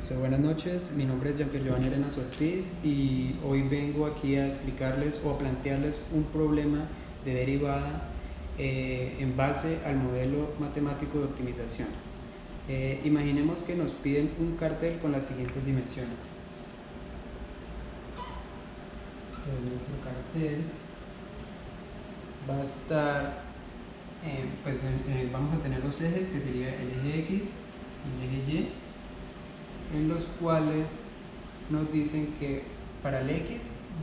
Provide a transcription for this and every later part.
Buenas noches, mi nombre es Jean-Pierre Giovanni Arenas Ortiz y hoy vengo aquí a explicarles o a plantearles un problema de derivada en base al modelo matemático de optimización. Imaginemos que nos piden un cartel con las siguientes dimensiones. Entonces nuestro cartel va a estar, vamos a tener los ejes que sería el eje X y el eje Y, en los cuales nos dicen que para el X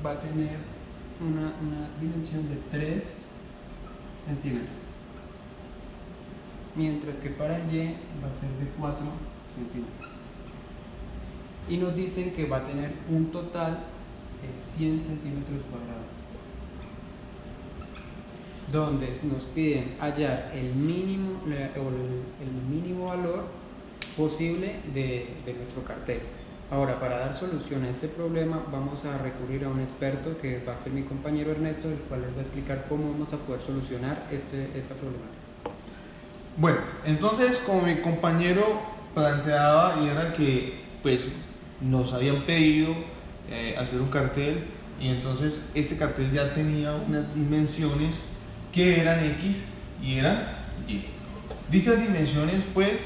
va a tener una dimensión de 3 centímetros, mientras que para el Y va a ser de 4 centímetros. Y nos dicen que va a tener un total de 100 centímetros cuadrados, donde nos piden hallar el mínimo valor posible de nuestro cartel. Ahora, para dar solución a este problema vamos a recurrir a un experto que va a ser mi compañero Ernesto, el cual les va a explicar cómo vamos a poder solucionar esta problemática. Bueno, entonces como mi compañero planteaba, y era que pues nos habían pedido hacer un cartel, y entonces este cartel ya tenía unas dimensiones que eran X y eran Y. Dichas dimensiones pues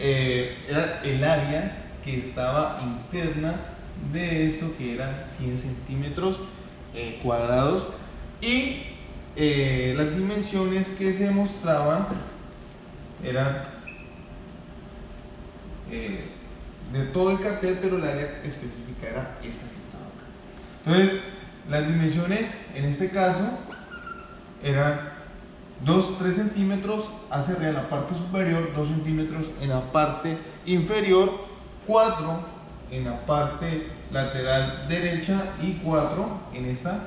era el área que estaba interna de eso, que eran 100 centímetros cuadrados, y las dimensiones que se mostraban eran de todo el cartel, pero el área específica era esa que estaba acá. Entonces las dimensiones en este caso eran 3 centímetros hacia arriba en la parte superior, 2 centímetros en la parte inferior, 4 en la parte lateral derecha y 4 en esta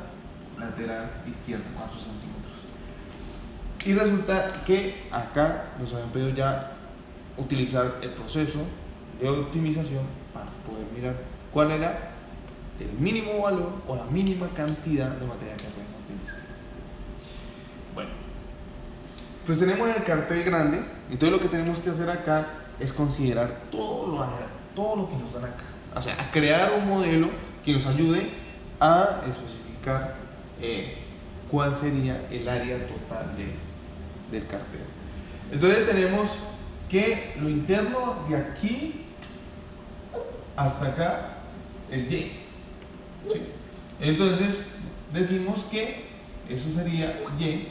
lateral izquierda, 4 centímetros. Y resulta que acá nos habían pedido ya utilizar el proceso de optimización para poder mirar cuál era el mínimo valor o la mínima cantidad de material que podemos utilizar. Bueno, pues tenemos el cartel grande, entonces lo que tenemos que hacer acá es considerar todo lo que nos dan acá, o sea, a crear un modelo que nos ayude a especificar cuál sería el área total del cartel. Entonces tenemos que lo interno de aquí hasta acá es Y, ¿sí? Entonces decimos que eso sería Y,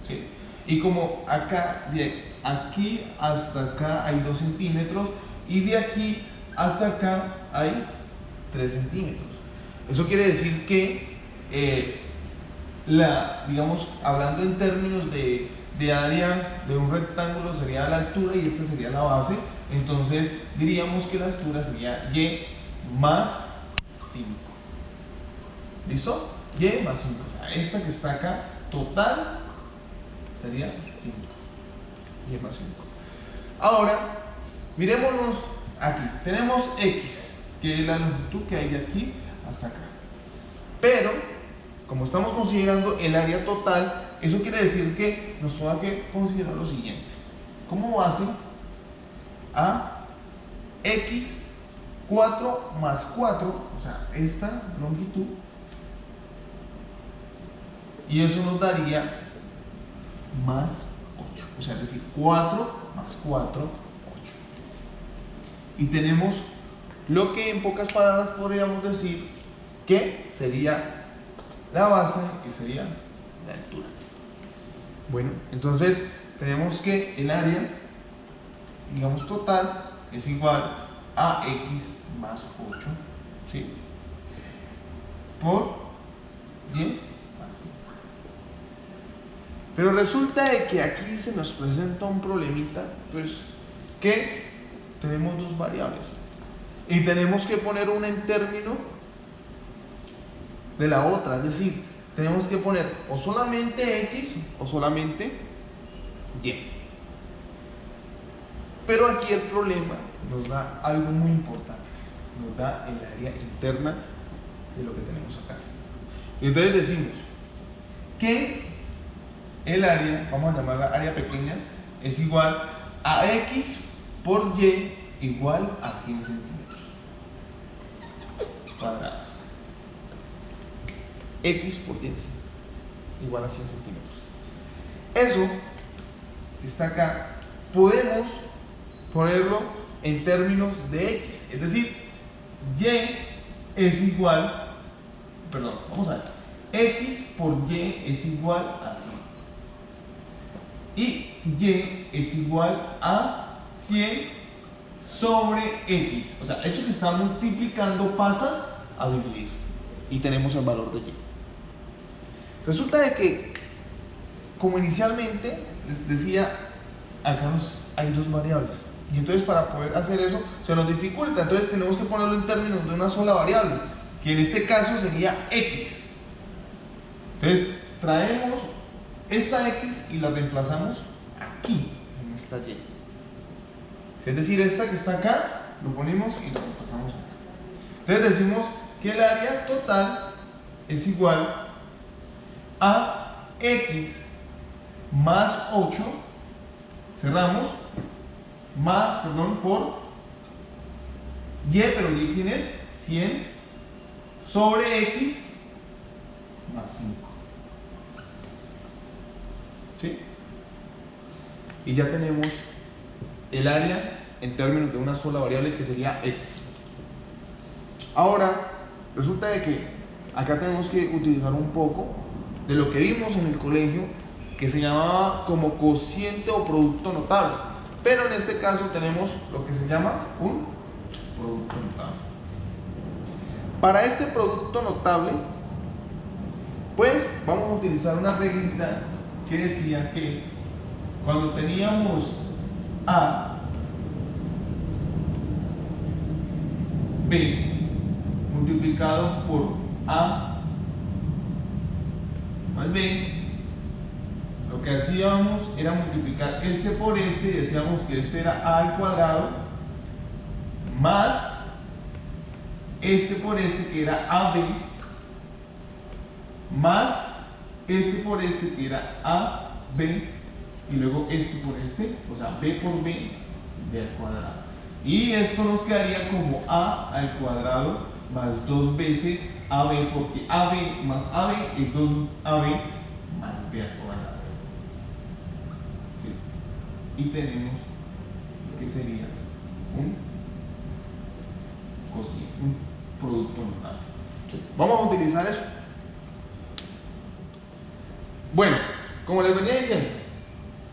¿sí? Y como acá, de aquí hasta acá hay 2 centímetros y de aquí hasta acá hay 3 centímetros. Eso quiere decir que, digamos, hablando en términos de área de un rectángulo sería la altura y esta sería la base. Entonces diríamos que la altura sería Y más 5. ¿Listo? Y más 5. O sea, esta que está acá, total, sería 5. Y más 5. Ahora, miremoslos aquí. Tenemos X, que es la longitud que hay de aquí hasta acá. Pero, como estamos considerando el área total, eso quiere decir que nos toca que considerar lo siguiente. Como base a X 4 más 4, o sea, esta longitud, y eso nos daría más 8, o sea, es decir, 4 más 4, 8. Y tenemos lo que en pocas palabras podríamos decir que sería la base, que sería la altura. Bueno, entonces tenemos que el área, digamos, total es igual a X más 8, ¿sí? Por Y más 5. Pero resulta de que aquí se nos presenta un problemita, pues que tenemos dos variables y tenemos que poner una en término de la otra, es decir, tenemos que poner o solamente X o solamente Y. Pero aquí el problema nos da algo muy importante, nos da el área interna de lo que tenemos acá. Y entonces decimos que el área, vamos a llamarla área pequeña, es igual a X por Y igual a 100 centímetros. cuadrados. X por 10 igual a 100 centímetros. Eso que está acá podemos ponerlo en términos de X, es decir, Y es igual, perdón, vamos a ver, X por Y es igual a 100 y Y es igual a 100 sobre X, o sea, eso que está multiplicando pasa a dividir y tenemos el valor de Y. Resulta de que, como inicialmente les decía, acá hay dos variables y entonces para poder hacer eso se nos dificulta, entonces tenemos que ponerlo en términos de una sola variable, que en este caso sería X. Entonces traemos esta X y la reemplazamos aquí, en esta Y. Es decir, esta que está acá, lo ponemos y la reemplazamos acá. Entonces decimos que el área total es igual a X más 8, cerramos, más, perdón, por Y, pero Y ¿quién es? 100 sobre X más 5. ¿Sí? Y ya tenemos el área en términos de una sola variable que sería X. Ahora, resulta de que acá tenemos que utilizar un poco de lo que vimos en el colegio, que se llamaba como cociente o producto notable, pero en este caso tenemos lo que se llama un producto notable. Para este producto notable, pues vamos a utilizar una reglita que decía que cuando teníamos A, B multiplicado por A más B, lo que hacíamos era multiplicar este por este y decíamos que este era A al cuadrado más este por este que era AB más este por este que era AB y luego este por este, o sea B por B, B al cuadrado. Y esto nos quedaría como A al cuadrado más 2 veces AB, porque AB más AB es 2AB más B al cuadrado. ¿Sí? Y tenemos lo que sería un producto notable. ¿Sí? Vamos a utilizar eso. Bueno, como les venía diciendo,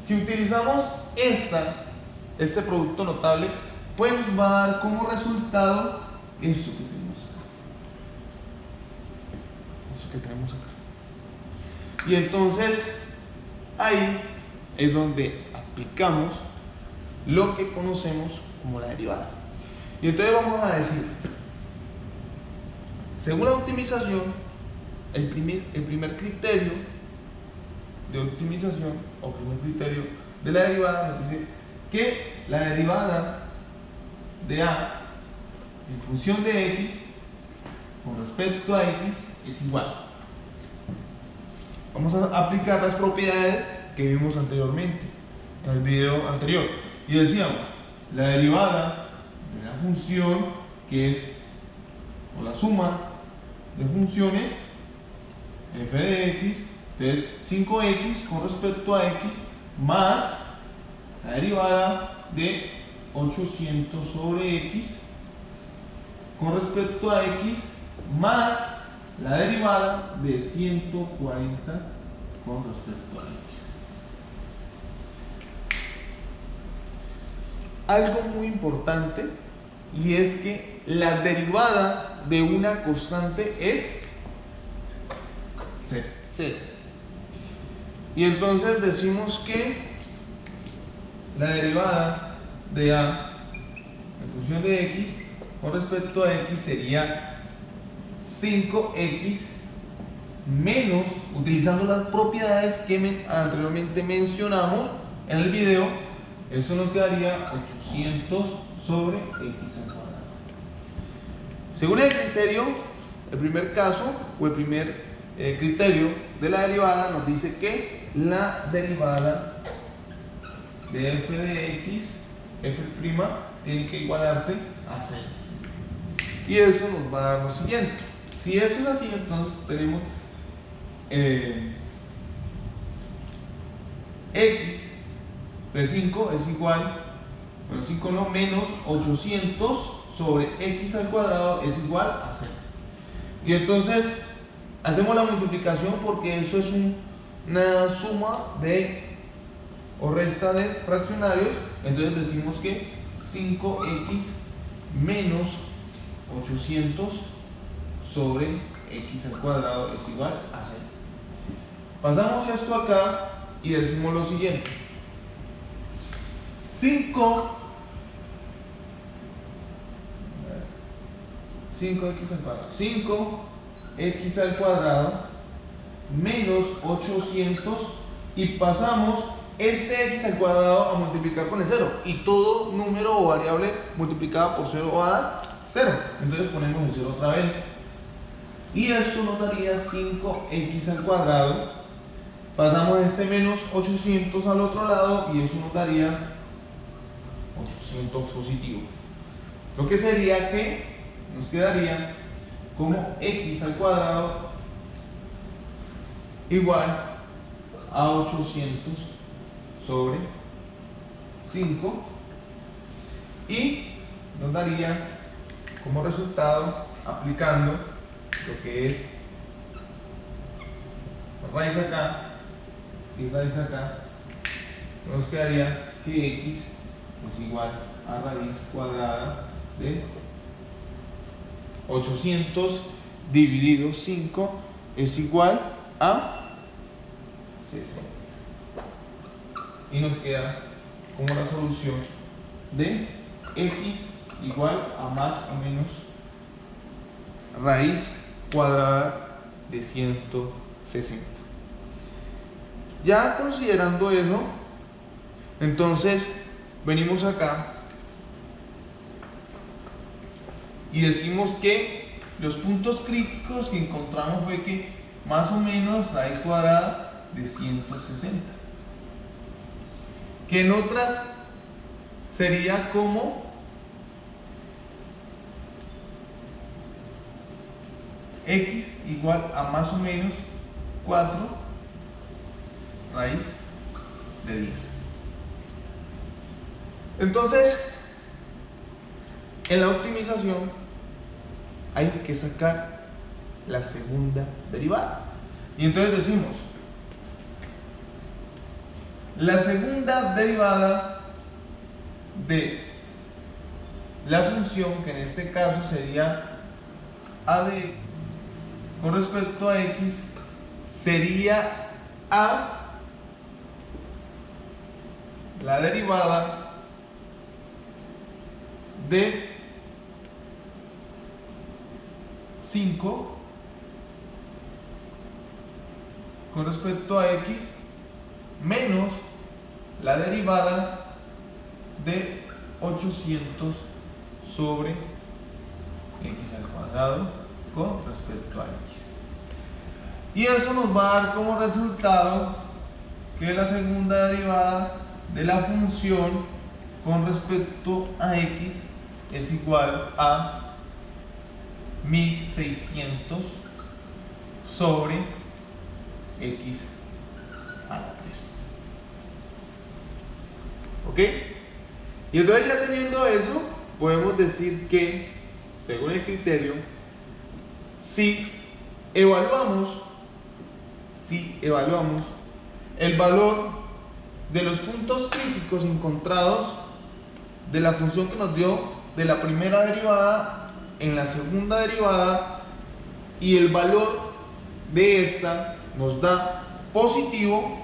si utilizamos este producto notable, pues nos va a dar como resultado esto que tenemos acá. Eso que tenemos acá. Y entonces ahí es donde aplicamos lo que conocemos como la derivada. Y entonces vamos a decir, según la optimización, el primer criterio de optimización o primer criterio de la derivada nos dice que la derivada de A en función de X con respecto a X es igual. Vamos a aplicar las propiedades que vimos anteriormente en el video anterior y decíamos la derivada de la función que es o la suma de funciones f de x, entonces 5x con respecto a x más la derivada de 800 sobre x con respecto a x más la derivada de 140 con respecto a x. Algo muy importante, y es que la derivada de una constante es 0. Y entonces decimos que la derivada de A en función de x con respecto a x sería 5x menos, utilizando las propiedades que anteriormente mencionamos en el video, eso nos quedaría 800 sobre x al cuadrado. Según el criterio, el primer caso o el primer criterio de la derivada nos dice que la derivada de f de x, f' tiene que igualarse a 0. Y eso nos va a dar lo siguiente. Si eso es así, entonces tenemos x de 5 es igual, bueno, 5 no, menos 800 sobre x al cuadrado es igual a 0. Y entonces hacemos la multiplicación porque eso es una suma o resta de fraccionarios. Entonces decimos que 5x menos 800 sobre x al cuadrado es igual a 0. Pasamos esto acá y decimos lo siguiente: 5x al cuadrado, 5x al cuadrado menos 800, y pasamos este x al cuadrado a multiplicar con el 0, y todo número o variable multiplicada por 0 va a dar 0. Entonces ponemos el 0 otra vez, y esto nos daría 5x al cuadrado. Pasamos este menos 800 al otro lado y eso nos daría 800 positivo. Lo que sería que nos quedaría como x al cuadrado igual a 800 sobre 5, y nos daría como resultado, aplicando lo que es raíz acá y raíz acá, nos quedaría que x es igual a raíz cuadrada de 800 dividido 5 es igual a 60. Y nos queda como la solución de x igual a más o menos raíz cuadrada de 160. Ya considerando eso, entonces venimos acá y decimos que los puntos críticos que encontramos fue que más o menos raíz cuadrada de 160, que en otras sería como x igual a más o menos 4 raíz de 10. Entonces, en la optimización hay que sacar la segunda derivada. Y entonces decimos, la segunda derivada de la función, que en este caso sería a de x, con respecto a x, sería a la derivada de 5 con respecto a x menos la derivada de 800 sobre x al cuadrado con respecto a x. Y eso nos va a dar como resultado que la segunda derivada de la función con respecto a x es igual a 1600 sobre x a la 3. ¿Ok? Y entonces, ya teniendo eso, podemos decir que, según el criterio, si evaluamos el valor de los puntos críticos encontrados de la función que nos dio de la primera derivada en la segunda derivada, y el valor de esta nos da positivo,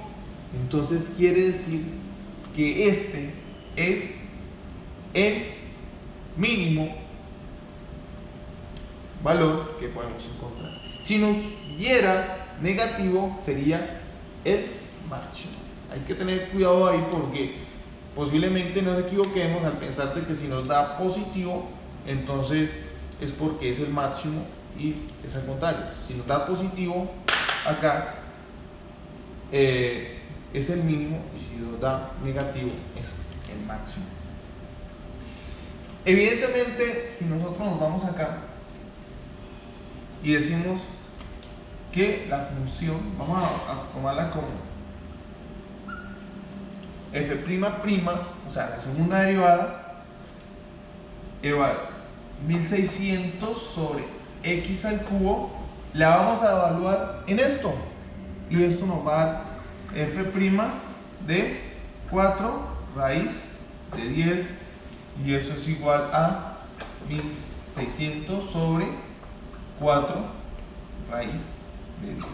entonces quiere decir que este es el mínimo valor que podemos encontrar. Si nos diera negativo, sería el máximo. Hay que tener cuidado ahí, porque posiblemente nos equivoquemos al pensar de que si nos da positivo, entonces es porque es el máximo, y es al contrario. Si nos da positivo acá, es el mínimo, y si nos da negativo, es el máximo. Evidentemente, si nosotros nos vamos acá y decimos que la función, vamos a tomarla como f'', o sea, la segunda derivada, igual 1600 sobre x al cubo, la vamos a evaluar en esto, y esto nos va a dar f' de 4 raíz de 10, y eso es igual a 1600 sobre 4 raíz de 10.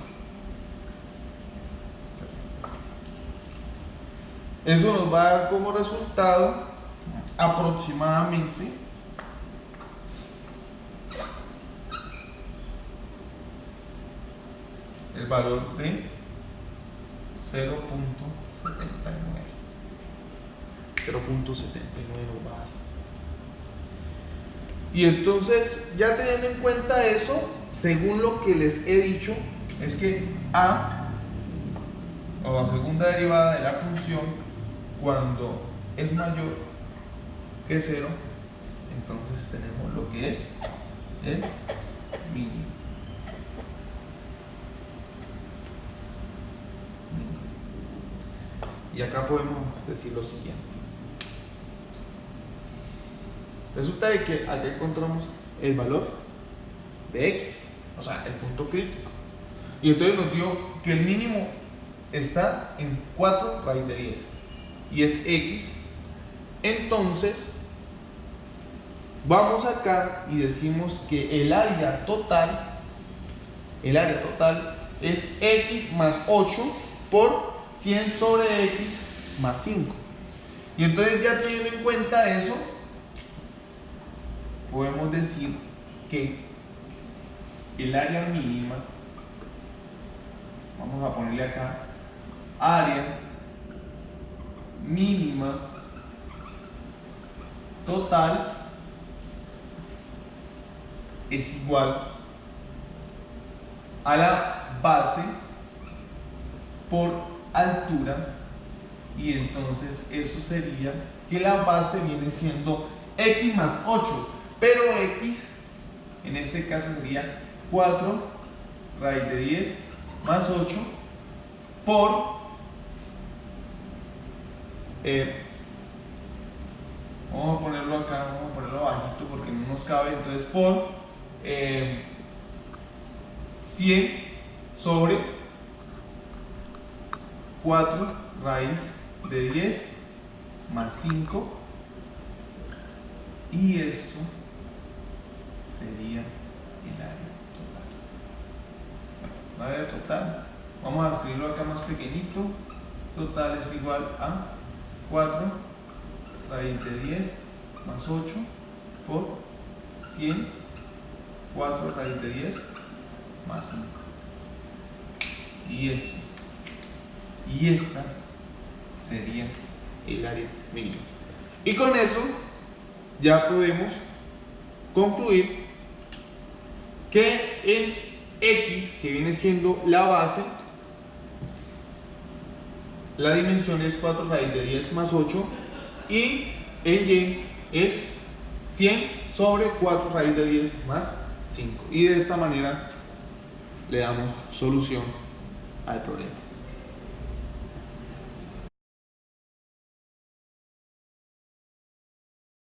Eso nos va a dar como resultado aproximadamente el valor de 0.79. 0.79 nos va a dar. Y entonces, ya teniendo en cuenta eso, según lo que les he dicho, es que a, o la segunda derivada de la función, cuando es mayor que 0, entonces tenemos lo que es el mínimo. Y acá podemos decir lo siguiente. Resulta de que acá encontramos el valor de x, o sea, el punto crítico. Y entonces nos dio que el mínimo está en 4 raíz de 10 y es x. Entonces vamos acá y decimos que el área total es x más 8 por 100 sobre x más 5. Y entonces, ya teniendo en cuenta eso, podemos decir que el área mínima, vamos a ponerle acá, área mínima total es igual a la base por altura, y entonces eso sería que la base viene siendo x más 8, pero x en este caso sería 4 raíz de 10 más 8 por vamos a ponerlo acá, vamos a ponerlo bajito porque no nos cabe, entonces por 100 sobre 4 raíz de 10 más 5, y esto sería el área total. El área total, vamos a escribirlo acá más pequeñito, total es igual a 4 raíz de 10 más 8 por 100, 4 raíz de 10 más 5, y esto y esta sería el área mínima. Y con eso ya podemos concluir que en x, que viene siendo la base, la dimensión es 4 raíz de 10 más 8, y en y es 100 sobre 4 raíz de 10 más 5. Y de esta manera le damos solución al problema.